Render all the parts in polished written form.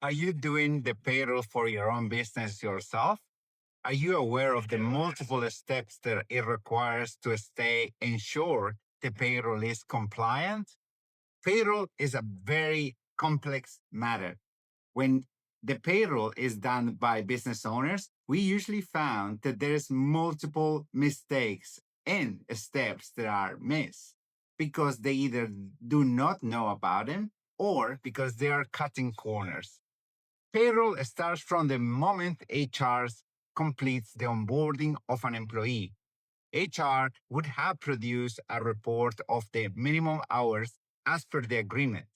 Are you doing the payroll for your own business yourself? Are you aware of the multiple steps that it requires to stay ensure the payroll is compliant? Payroll is a very complex matter. When the payroll is done by business owners, we usually found that there's multiple mistakes and steps that are missed because they either do not know about them or because they are cutting corners. Payroll starts from the moment HR completes the onboarding of an employee. HR would have produced a report of the minimum hours as per the agreement.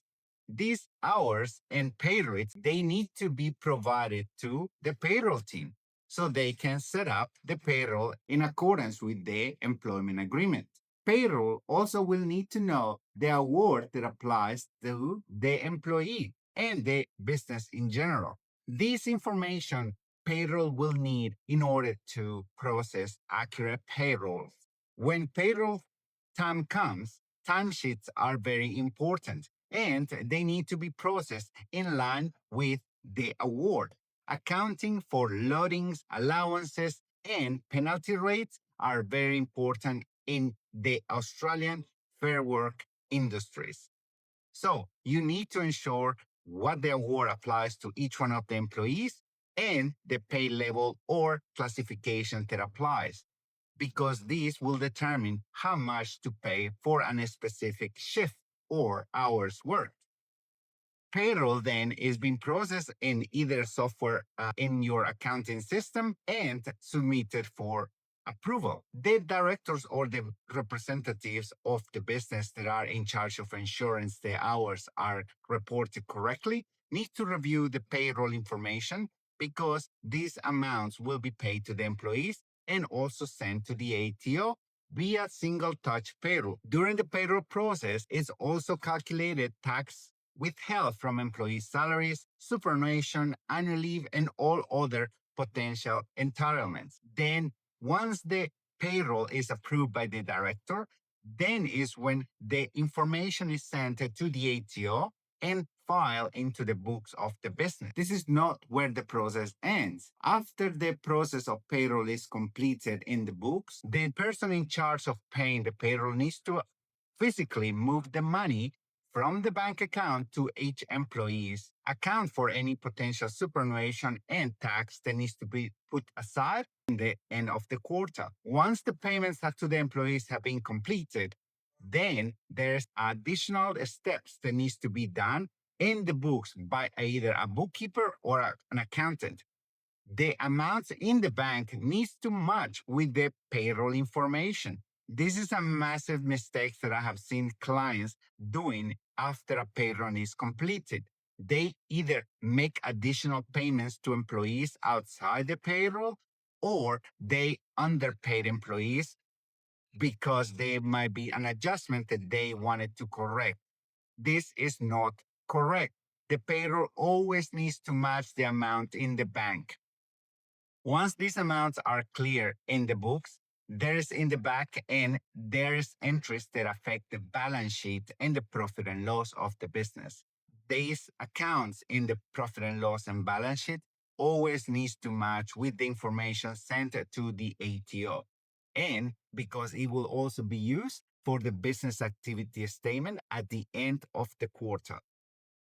These hours and pay rates, they need to be provided to the payroll team so they can set up the payroll in accordance with the employment agreement. Payroll also will need to know the award that applies to the employee and the business in general. This information payroll will need in order to process accurate payrolls. When payroll time comes, timesheets are very important and they need to be processed in line with the award. Accounting for loadings, allowances, and penalty rates are very important in the Australian fair work industries. So you need to ensure what the award applies to each one of the employees and the pay level or classification that applies, because these will determine how much to pay for a specific shift or hours worked. Payroll then is being processed in either software in your accounting system and submitted for approval. The directors or the representatives of the business that are in charge of ensuring the hours are reported correctly need to review the payroll information because these amounts will be paid to the employees and also sent to the ATO via single touch payroll. During the payroll process, it's also calculated tax withheld from employee salaries, superannuation, annual leave, and all other potential entitlements. Then, once the payroll is approved by the director, then is when the information is sent to the ATO and filed into the books of the business. This is not where the process ends. After the process of payroll is completed in the books, the person in charge of paying the payroll needs to physically move the money from the bank account to each employee's account for any potential superannuation and tax that needs to be put aside in the end of the quarter. Once the payments to the employees have been completed, then there's additional steps that needs to be done in the books by either a bookkeeper or an accountant. The amounts in the bank needs to match with the payroll information. This is a massive mistake that I have seen clients doing after a payroll is completed. They either make additional payments to employees outside the payroll or they underpaid employees because there might be an adjustment that they wanted to correct. This is not correct. The payroll always needs to match the amount in the bank. Once these amounts are clear in the books, there's in the back end, there's entries that affect the balance sheet and the profit and loss of the business. These accounts in the profit and loss and balance sheet always needs to match with the information sent to the ATO. And because it will also be used for the business activity statement at the end of the quarter.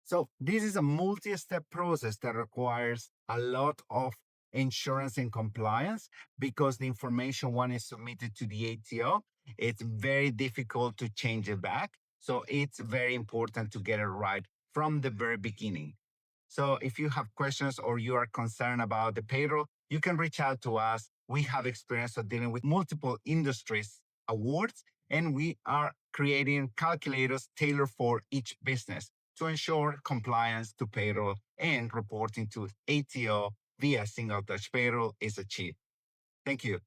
So this is a multi-step process that requires a lot of insurance and compliance because the information one is submitted to the ATO, it's very difficult to change it back. So it's very important to get it right from the very beginning. So if you have questions or you are concerned about the payroll, you can reach out to us. We have experience of dealing with multiple industries awards, and we are creating calculators tailored for each business to ensure compliance to payroll and reporting to ATO via single touch payroll is achieved. Thank you.